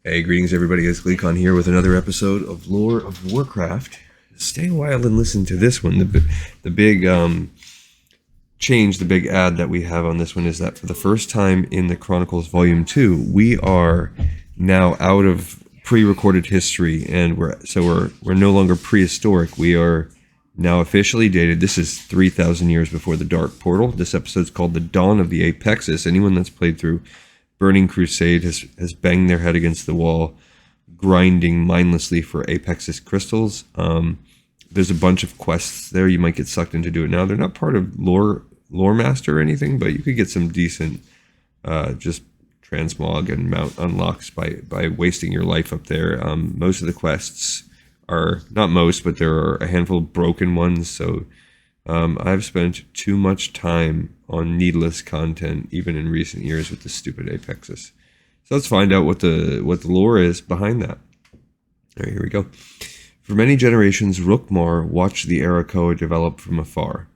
Hey, greetings everybody, it's Gleekon here with another episode of Lore of Warcraft. Stay a while and listen to this one. The big change, the big add that we have on this one is that for the first time in the Chronicles Volume 2, we are now out of pre-recorded history, and we're no longer prehistoric. We are now officially dated. This is 3,000 years before the Dark Portal. This episode's called The Dawn of the Apexis. Anyone that's played through Burning Crusade has banged their head against the wall, grinding mindlessly for Apexis crystals. There's a bunch of quests there. You might get sucked in to do it now. They're not part of Lore Master or anything, but you could get some decent just transmog and mount unlocks by wasting your life up there. Most of the quests are, not most, but there are a handful of broken ones, so I've spent too much time on needless content, even in recent years, with the stupid Apexis. So let's find out what the lore is behind that. All right, here we go. For many generations, Rookmar watched the arakkoa develop from afar.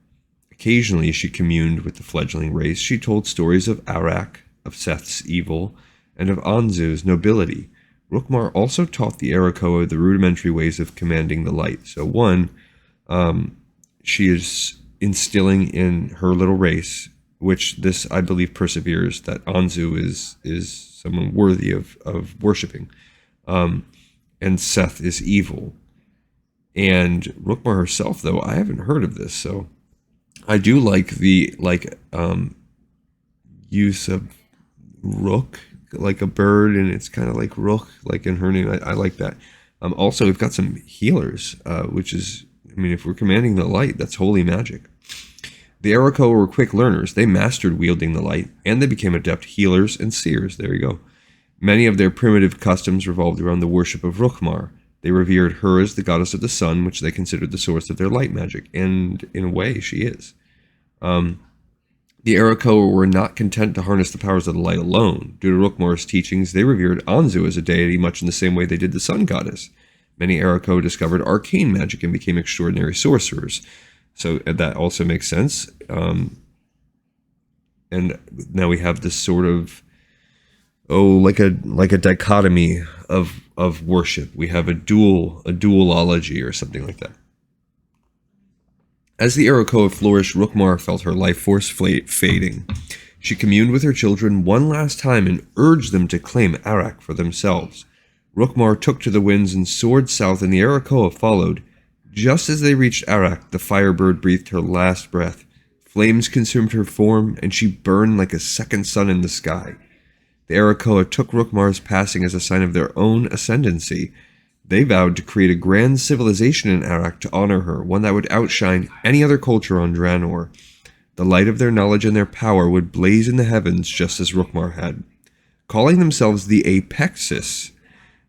Occasionally, she communed with the fledgling race. She told stories of Arak, of Seth's evil, and of Anzu's nobility. Rookmar also taught the arakkoa the rudimentary ways of commanding the light. So one, she is instilling in her little race, which this, I believe, perseveres, that Anzu is someone worthy of worshipping. And Seth is evil. And Rookmar herself, though, I haven't heard of this, so I do like the use of rook, like a bird, and it's kind of like rook, like in her name. I like that. Also, we've got some healers, which is, I mean, if we're commanding the light, that's holy magic. The arakkoa were quick learners. They mastered wielding the light, and they became adept healers and seers. There you go. Many of their primitive customs revolved around the worship of Rookmar. They revered her as the goddess of the sun, which they considered the source of their light magic, and in a way, she is. The arakkoa were not content to harness the powers of the light alone. Due to Rookmar's teachings, they revered Anzu as a deity, much in the same way they did the sun goddess. Many arakkoa discovered arcane magic and became extraordinary sorcerers. So that also makes sense. And now we have this sort of, like a dichotomy of worship. We have a dualology or something like that. As the arakkoa flourished, Rookmar felt her life force fading. She communed with her children one last time and urged them to claim Arak for themselves. Rookmar took to the winds and soared south, and the arakkoa followed. Just as they reached Arak, the firebird breathed her last breath. Flames consumed her form, and she burned like a second sun in the sky. The arakkoa took Rookmar's passing as a sign of their own ascendancy. They vowed to create a grand civilization in Arak to honor her, one that would outshine any other culture on Draenor. The light of their knowledge and their power would blaze in the heavens just as Rookmar had. Calling themselves the Apexis,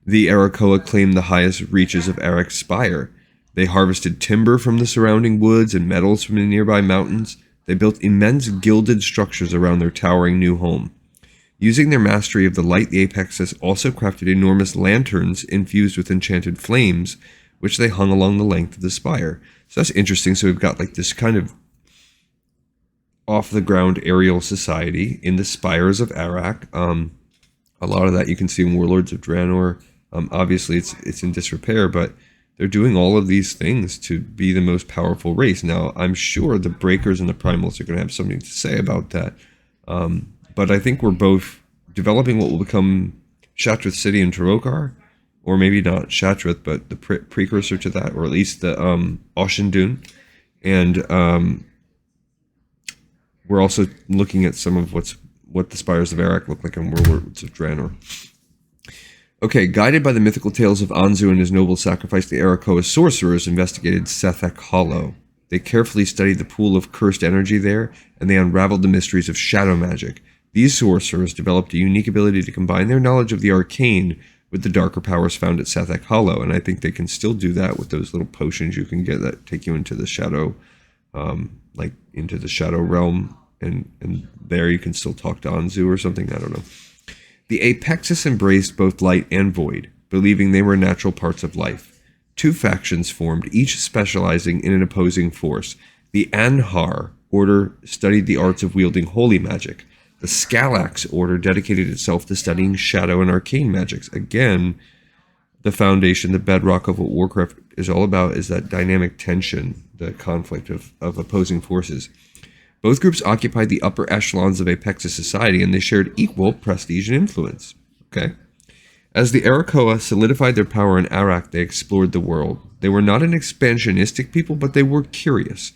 the arakkoa claimed the highest reaches of Arak's spire. They harvested timber from the surrounding woods and metals from the nearby mountains. They built immense gilded structures around their towering new home. Using their mastery of the light, the Apexis also crafted enormous lanterns infused with enchanted flames, which they hung along the length of the spire. So that's interesting. So we've got like this kind of off-the-ground aerial society in the spires of Arak. A lot of that you can see in Warlords of Draenor. Obviously, it's in disrepair, but they're doing all of these things to be the most powerful race. Now, I'm sure the Breakers and the Primals are going to have something to say about that. But I think we're both developing what will become Shatrath City and Tarokar, or maybe not Shatrath, but the precursor to that, or at least the Oshindun. And we're also looking at some of what the spires of Arak look like in Warlords of Draenor. Okay, guided by the mythical tales of Anzu and his noble sacrifice, the arakkoa sorcerers investigated Sethek Hollow. They carefully studied the pool of cursed energy there, and they unraveled the mysteries of shadow magic. These sorcerers developed a unique ability to combine their knowledge of the arcane with the darker powers found at Sethek Hollow, and I think they can still do that with those little potions you can get that take you into the shadow, like into the shadow realm, and there you can still talk to Anzu or something, I don't know. The Apexis embraced both light and void, believing they were natural parts of life. Two factions formed, each specializing in an opposing force. The Anhar order studied the arts of wielding holy magic. The Scalax Order dedicated itself to studying shadow and arcane magics. Again, the foundation, the bedrock of what Warcraft is all about is that dynamic tension, the conflict of opposing forces. Both groups occupied the upper echelons of Apexis society, and they shared equal prestige and influence. Okay. As the arakkoa solidified their power in Arak, they explored the world. They were not an expansionistic people, but they were curious.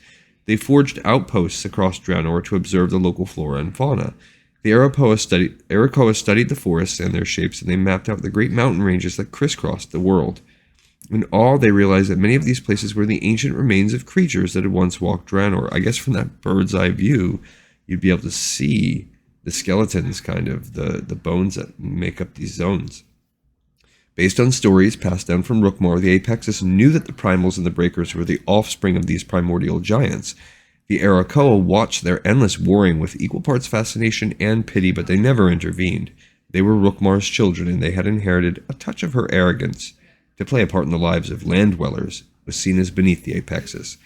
They forged outposts across Draenor to observe the local flora and fauna. The arakkoa studied the forests and their shapes, and they mapped out the great mountain ranges that crisscrossed the world. In awe, they realized that many of these places were the ancient remains of creatures that had once walked Draenor. I guess from that bird's eye view, you'd be able to see the skeletons, kind of, the bones that make up these zones. Based on stories passed down from Rookmar, the Apexis knew that the Primals and the Breakers were the offspring of these primordial giants. The arakkoa watched their endless warring with equal parts fascination and pity, but they never intervened. They were Rookmar's children, and they had inherited a touch of her arrogance. To play a part in the lives of land dwellers was seen as beneath the Apexis.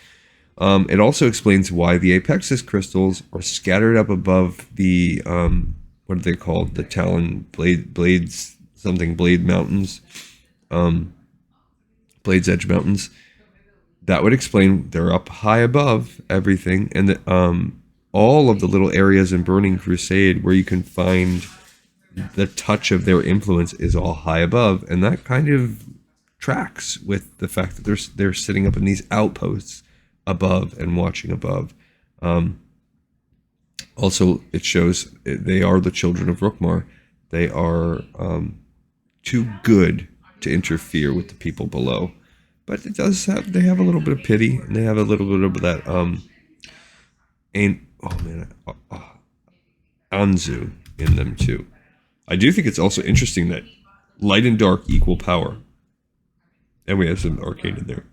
It also explains why the Apexis crystals are scattered up above the, what are they called? The Talon Blades, something Blade Mountains, Blades Edge Mountains. That would explain they're up high above everything, and that all of the little areas in Burning Crusade where you can find the touch of their influence is all high above, and that kind of tracks with the fact that they're sitting up in these outposts above and watching above. Also, it shows they are the children of Rookmar. They are too good to interfere with the people below, but they have a little bit of pity, and they have a little bit of that Anzu in them too. I do think it's also interesting that light and dark equal power. And we have some arcane in there.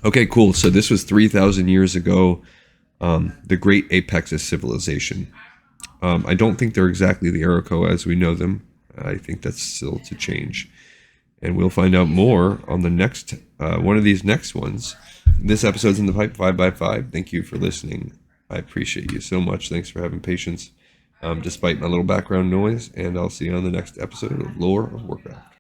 Okay, cool. So this was 3,000 years ago, the Great Apexis Civilization. I don't think they're exactly the arakkoa as we know them. I think that's still to change. And we'll find out more on the next one of these next ones. This episode's in the pipe 5x5. Thank you for listening. I appreciate you so much. Thanks for having patience despite my little background noise. And I'll see you on the next episode of Lore of Warcraft.